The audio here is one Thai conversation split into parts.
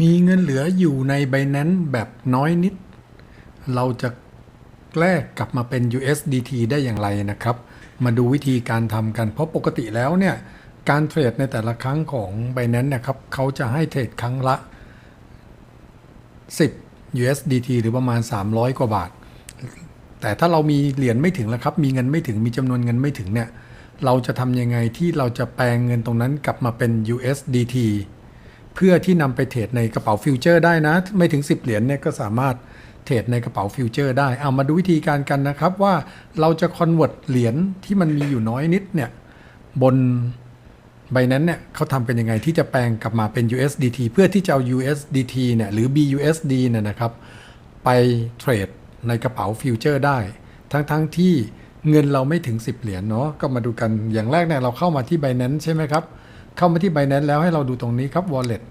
มีเงินเหลืออยู่ใน Binance แบบน้อยนิดเราจะแลกกลับมาเป็น USDT ได้อย่างไรนะครับมาดูวิธีการทำกันเพราะปกติแล้วเนี่ยการเทรดในแต่ละครั้งของ Binance นะครับเขาจะให้เทรดครั้งละ10 USDT หรือประมาณ300กว่าบาทแต่ถ้าเรามีเหรียญไม่ถึงแล้วครับมีเงินไม่ถึงมีจำนวนเงินไม่ถึงเนี่ยเราจะทำยังไงที่เราจะแปลงเงินตรงนั้นกลับมาเป็น USDT เพื่อที่นำไปเทรดในกระเป๋าฟิวเจอร์ได้นะไม่ถึง10เหรียญเนี่ยก็สามารถเทรดในกระเป๋าฟิวเจอร์ได้เอามาดูวิธีการกันนะครับว่าเราจะคอนเวิร์ตเหรียญที่มันมีอยู่น้อยนิดเนี่ยบนBinanceเนี่ยเขาทำกันยังไงที่จะแปลงกลับมาเป็น USDT เพื่อที่จะเอา USDT เนี่ยหรือ BUSD เนี่ยนะครับไปเทรดในกระเป๋าฟิวเจอร์ได้ทั้งที่เงินเราไม่ถึง10เหรียญเนาะก็มาดูกันอย่างแรกเนี่ยเราเข้ามาที่ Binance ใช่ไหมครับเข้ามาที่ Binance แล้วให้เราดูตรงนี้ครับ Wallet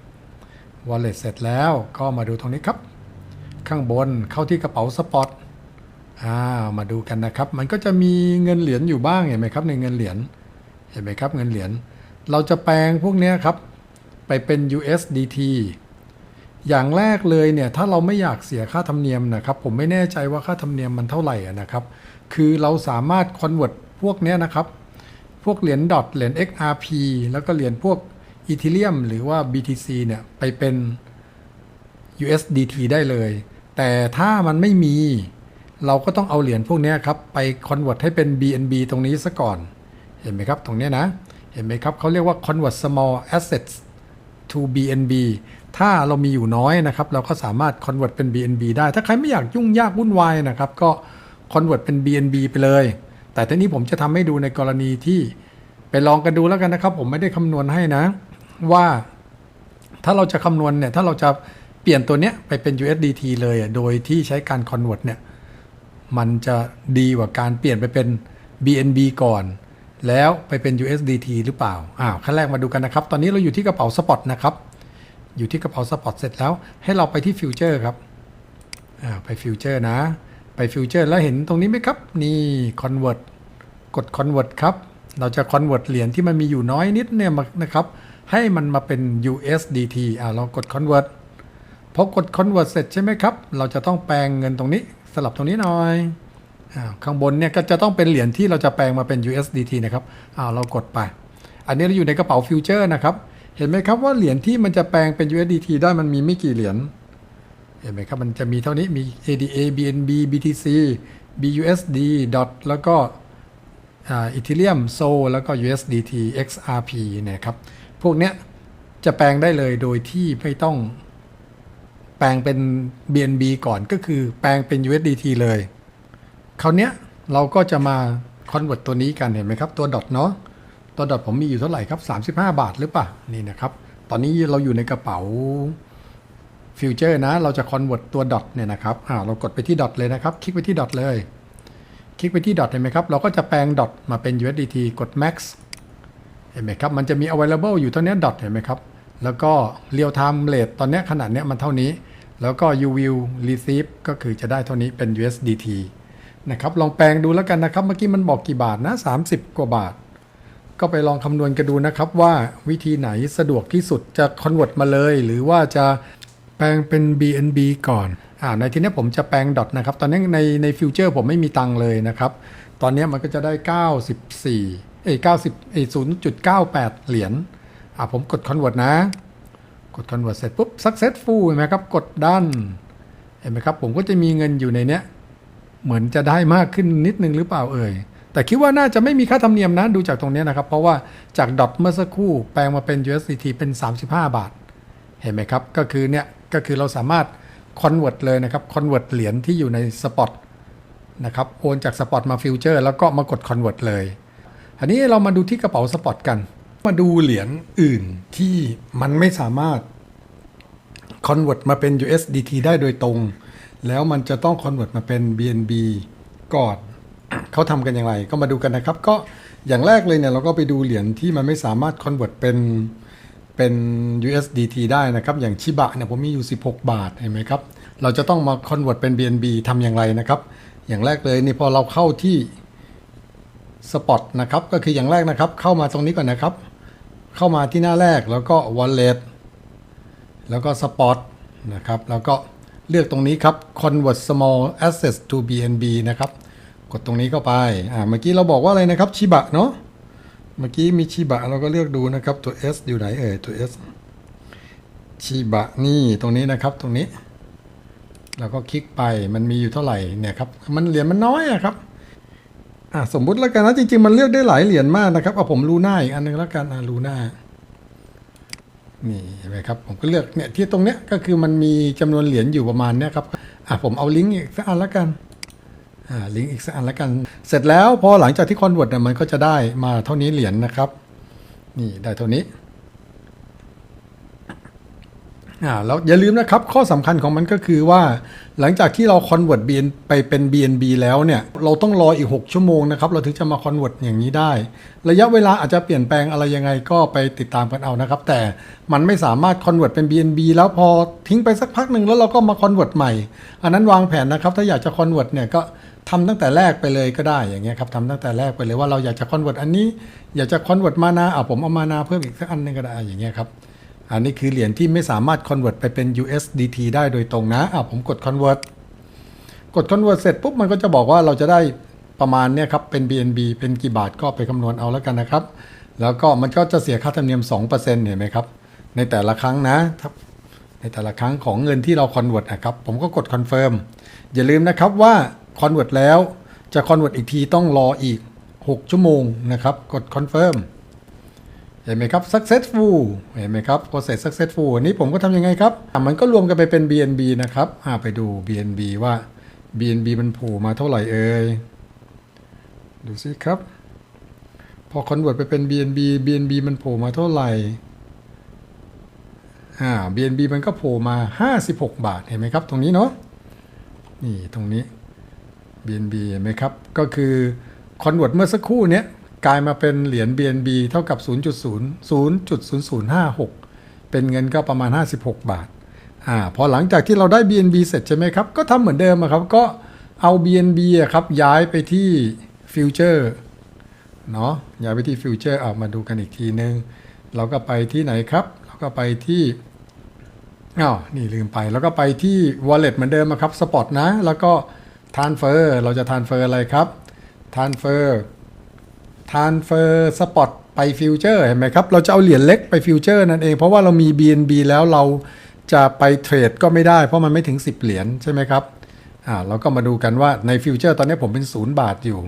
เสร็จแล้วก็มาดูตรงนี้ครับข้างบนเข้าที่กระเป๋าสปอตมาดูกันนะครับมันก็จะมีเงินเหรียญอยู่บ้างเห็นไหมครับในเงินเหรียญเห็นไหมครับเงินเหรียญเราจะแปลงพวกนี้ครับไปเป็น USDT อย่างแรกเลยเนี่ยถ้าเราไม่อยากเสียค่าธรรมเนียมนะครับผมไม่แน่ใจว่าค่าธรรมเนียมมันเท่าไหร่นะครับคือเราสามารถคอนเวิร์ตพวกนี้นะครับพวกเหรียญดอทเหรียญ XRP แล้วก็เหรียญพวก Ethereum หรือว่า BTC เนี่ยไปเป็น USDT ได้เลยแต่ถ้ามันไม่มีเราก็ต้องเอาเหรียญพวกนี้ครับไปคอนเวิร์ตให้เป็น BNB ตรงนี้ซะก่อนเห็นไหมครับตรงนี้นะเห็นไหมครับเขาเรียกว่า convert small assets to BNB ถ้าเรามีอยู่น้อยนะครับเราก็สามารถ convert เป็น BNB ได้ถ้าใครไม่อยากยุ่งยากวุ่นวายนะครับก็ convert เป็น BNB ไปเลยแต่ทีนี้ผมจะทำให้ดูในกรณีที่ไปลองกันดูแล้วกันนะครับผมไม่ได้คำนวณให้นะว่าถ้าเราจะคำนวณเนี่ยถ้าเราจะเปลี่ยนตัวเนี้ยไปเป็น USDT เลยโดยที่ใช้การ convert เนี่ยมันจะดีกว่าการเปลี่ยนไปเป็น BNB ก่อนแล้วไปเป็น USDT หรือเปล่าขั้นแรกมาดูกันนะครับตอนนี้เราอยู่ที่กระเป๋าสปอตนะครับอยู่ที่กระเป๋าสปอตเสร็จแล้วให้เราไปที่ฟิวเจอร์ครับไปฟิวเจอร์นะไปฟิวเจอร์แล้วเห็นตรงนี้ไหมครับนี่ convert กด convert ครับเราจะ convert เหรียญที่มันมีอยู่น้อยนิดเนี่ยนะครับให้มันมาเป็น USDT เรากด convert พอกด convert เสร็จใช่ไหมครับเราจะต้องแปลงเงินตรงนี้สลับตรงนี้หน่อยข้างบนเนี่ยก็จะต้องเป็นเหรียญที่เราจะแปลงมาเป็น USDT นะครับเรากดไปอันนี้เราอยู่ในกระเป๋าฟิวเจอร์นะครับเห็นไหมครับว่าเหรียญที่มันจะแปลงเป็น USDT ได้มันมีไม่กี่เหรียญเห็นไหมครับมันจะมีเท่านี้มี ADA BNB BTC BUSD DOT แล้วก็Ethereum SOL แล้วก็ USDT XRP เนี่ยครับพวกเนี้ยจะแปลงได้เลยโดยที่ไม่ต้องแปลงเป็น BNB ก่อนก็คือแปลงเป็น USDT เลยคราวนี้เราก็จะมาคอนเวิร์ตตัวนี้กันเห็นไหมครับตัวดอทเนาะตัวดอทผมมีอยู่เท่าไหร่ครับ35 บาทหรือเปล่านี่นะครับตอนนี้เราอยู่ในกระเป๋าฟิวเจอร์นะเราจะคอนเวิร์ตตัวดอทเนี่ยนะครับเรากดไปที่ดอทเลยนะครับคลิกไปที่ดอทเลยคลิกไปที่ดอทเห็นไหมครับเราก็จะแปลงดอทมาเป็น USDT กด Max เห็นไหมครับมันจะมี available อยู่เท่านี้ดอทเห็นไหมครับแล้วก็ real time rate ตอนนี้ขนาดนี้มันเท่านี้แล้วก็ you will receive ก็คือจะได้เท่านี้เป็น USDTนะครับลองแปลงดูแล้วกันนะครับเมื่อกี้มันบอกกี่บาทนะ30กว่าบาทก็ไปลองคำนวณกันดูนะครับว่าวิธีไหนสะดวกที่สุดจะคอนเวิร์ตมาเลยหรือว่าจะแปลงเป็น BNB ก่อนในที่นี้ผมจะแปลงดอทนะครับตอนนี้ในฟิวเจอร์ผมไม่มีตังค์เลยนะครับตอนนี้มันก็จะได้0.98 เหรียญผมกดคอนเวิร์ตนะกดคอนเวิร์ตเสร็จปุ๊บ successful เห็นไหมครับกดดันเห็นไหมครับผมก็จะมีเงินอยู่ในเนี้ยเหมือนจะได้มากขึ้นนิดนึงหรือเปล่าแต่คิดว่าน่าจะไม่มีค่าธรรมเนียมนะดูจากตรงนี้นะครับเพราะว่าจากดอทเมื่อสักครู่แปลงมาเป็น USDT เป็น35 บาทเห็นไหมครับก็คือเราสามารถคอนเวิร์ตเลยนะครับคอนเวิร์ตเหรียญที่อยู่ในสปอตนะครับโอนจากสปอตมาฟิวเจอร์แล้วก็มากดคอนเวิร์ตเลยอันนี้เรามาดูที่กระเป๋าสปอตกันมาดูเหรียญอื่นที่มันไม่สามารถคอนเวิร์ตมาเป็น USDT ได้โดยตรงแล้วมันจะต้องคอนเวิร์ตมาเป็น BNB ก่อนเขาทำกันอย่างไรก็มาดูกันนะครับก็อย่างแรกเลยเนี่ยเราก็ไปดูเหรียญที่มันไม่สามารถคอนเวิร์ตเป็น USDT ได้นะครับอย่างชิบะเนี่ยผมมีอยู่16 บาทเห็นไหมครับเราจะต้องมาคอนเวิร์ตเป็น BNB ทำอย่างไรนะครับอย่างแรกเลยนี่พอเราเข้าที่สปอตนะครับก็คืออย่างแรกนะครับเข้ามาตรงนี้ก่อนนะครับเข้ามาที่หน้าแรกแล้วก็ Wallet แล้วก็ Spot นะครับแล้วก็เลือกตรงนี้ครับ Convert Small Assets to BNB นะครับกดตรงนี้เข้าไปเมื่อกี้เราบอกว่าอะไรนะครับชิบะเนาะเมื่อกี้มีชิบะเราก็เลือกดูนะครับตัว S อยู่ไหนตัว S ชิบะนี่ตรงนี้นะครับตรงนี้เราก็คลิกไปมันมีอยู่เท่าไหร่เนี่ยครับมันเหรียญมันน้อยครับสมมุติแล้วกันนะจริงๆมันเลือกได้หลายเหรียญมากนะครับผมลูน่าอีกอันนึงแล้วกันลูน่านี่เห็นไหมครับผมก็เลือกเนี่ยที่ตรงเนี้ยก็คือมันมีจำนวนเหรียญอยู่ประมาณเนี้ยครับผมเอาลิงก์อีกสักอันแล้วกันลิงก์อีกสักอันแล้วกันเสร็จแล้วพอหลังจากที่คอนเวิร์ตเนี่ยมันก็จะได้มาเท่านี้เหรียญนะครับนี่ได้เท่านี้แล้วอย่าลืมนะครับข้อสำคัญของมันก็คือว่าหลังจากที่เราคอนเวิร์ตไปเป็น BNB แล้วเนี่ยเราต้องรออีก6ชั่วโมงนะครับเราถึงจะมาคอนเวิร์ตอย่างนี้ได้ระยะเวลาอาจจะเปลี่ยนแปลงอะไรยังไงก็ไปติดตามกันเอานะครับแต่มันไม่สามารถคอนเวิร์ตเป็น BNB แล้วพอทิ้งไปสักพักหนึ่งแล้วเราก็มาคอนเวิร์ตใหม่อันนั้นวางแผนนะครับถ้าอยากจะคอนเวิร์ตเนี่ยก็ทำตั้งแต่แรกไปเลยก็ได้อย่างเงี้ยครับทำตั้งแต่แรกไปเลยว่าเราอยากจะคอนเวิร์ตอันนี้อยากจะคอนเวิร์ตมานาผมเอามานาเพิ่มอีกสักอันนึงก็ได้อย่างเงี้ยครับอันนี้คือเหรียญที่ไม่สามารถ convert ไปเป็น USDT ได้โดยตรงนะผมกด convert เสร็จปุ๊บมันก็จะบอกว่าเราจะได้ประมาณเนี้ยครับเป็น BNB เป็นกี่บาทก็ไปคำนวณเอาแล้วกันนะครับแล้วก็มันก็จะเสียค่าธรรมเนียม 2% เห็นไหมครับในแต่ละครั้งนะในแต่ละครั้งของเงินที่เรา convert นะครับผมก็กด confirm อย่าลืมนะครับว่า convert แล้วจะ convert อีกทีต้องรออีก6ชั่วโมงนะครับกด confirmเห็นไหมครับ successful เห็นไหมครับ process successful อันนี้ผมก็ทำยังไงครับมันก็รวมกันไปเป็น BNB นะครับไปดู BNB ว่า BNB มันโผล่มาเท่าไหร่ดูสิครับพอ convert ไปเป็น BNB มันโผล่มาเท่าไหร่ BNB มันก็โผล่มา56 บาทเห็นไหมครับตรงนี้เนาะนี่ตรงนี้ BNB เห็นไหมครับก็คือ convert เมื่อสักครู่เนี้ยกลายมาเป็นเหรียญ BNB เท่ากับ 0.0056 เป็นเงินก็ประมาณ56 บาทพอหลังจากที่เราได้ BNB เสร็จใช่ไหมครับก็ทำเหมือนเดิมครับก็เอา BNB ครับย้ายไปที่ฟิวเจอร์เนาะย้ายไปที่ฟิวเจอร์มาดูกันอีกทีนึงเราก็ไปที่ไหนครับเราก็ไปที่นี่ลืมไปแล้วก็ไปที่ Wallet เหมือนเดิมครับ Spot นะแล้วก็ Transfer เราจะ Transfer อะไรครับ Transfer Spot ไปฟิวเจอร์เห็นไหมครับเราจะเอาเหรียญเล็กไปฟิวเจอร์นั่นเองเพราะว่าเรามี BNB แล้วเราจะไปเทรดก็ไม่ได้เพราะมันไม่ถึง10เหรียญใช่ไหมครับเราก็มาดูกันว่าในฟิวเจอร์ตอนนี้ผมเป็น0 บาทอยู่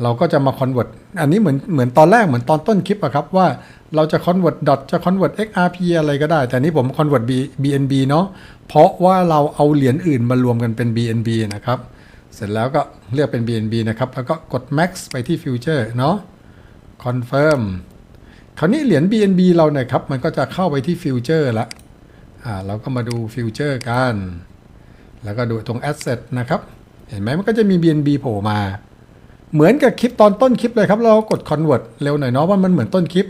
เราก็จะมาคอนเวิร์ตอันนี้เหมือนตอนแรกเหมือนตอนต้นคลิปครับว่าเราจะคอนเวิร์ตดอทจะคอนเวิร์ต XRP อะไรก็ได้แต่นี้ผมคอนเวิร์ต BNB เนาะเพราะว่าเราเอาเหรียญอื่นมารวมกันเป็น BNB นะครับเสร็จแล้วก็เลือกเป็น BNB นะครับแล้วก็กด Max ไปที่ฟิวเจอร์เนาะConfirm คราวนี้เหรียญ BNB เราเนี่ยครับมันก็จะเข้าไปที่ฟิวเจอร์ละเราก็มาดูฟิวเจอร์กันแล้วก็ดูตรง Asset นะครับเห็นไหมมันก็จะมี BNB โผล่มาเหมือนกับคลิปตอนต้นคลิปเลยครับเรากด Convert เร็วหน่อยเนาะว่ามันเหมือนต้นคลิป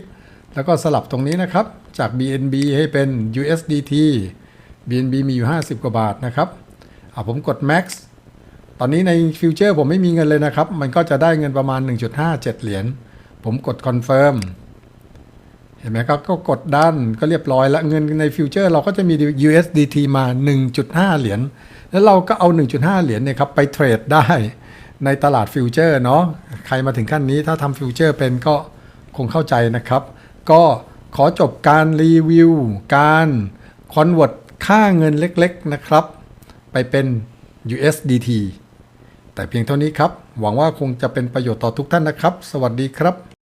แล้วก็สลับตรงนี้นะครับจาก BNB ให้เป็น USDT BNB มีอยู่50 กว่าบาทนะครับผมกด Max ตอนนี้ในฟิวเจอร์ผมไม่มีเงินเลยนะครับมันก็จะได้เงินประมาณ 1.57 เหรียญผมกด confirm เห็นไหมครับก็กดดันก็เรียบร้อยแล้วเงินในฟิวเจอร์เราก็จะมี USDT มา 1.5 เหรียญแล้วเราก็เอา 1.5 เหรียญเนี่ยครับไปเทรดได้ในตลาดฟิวเจอร์เนาะใครมาถึงขั้นนี้ถ้าทำฟิวเจอร์เป็นก็คงเข้าใจนะครับก็ขอจบการรีวิวการคอนเวิร์ตค่าเงินเล็กๆนะครับไปเป็น USDT แต่เพียงเท่านี้ครับหวังว่าคงจะเป็นประโยชน์ต่อทุกท่านนะครับสวัสดีครับ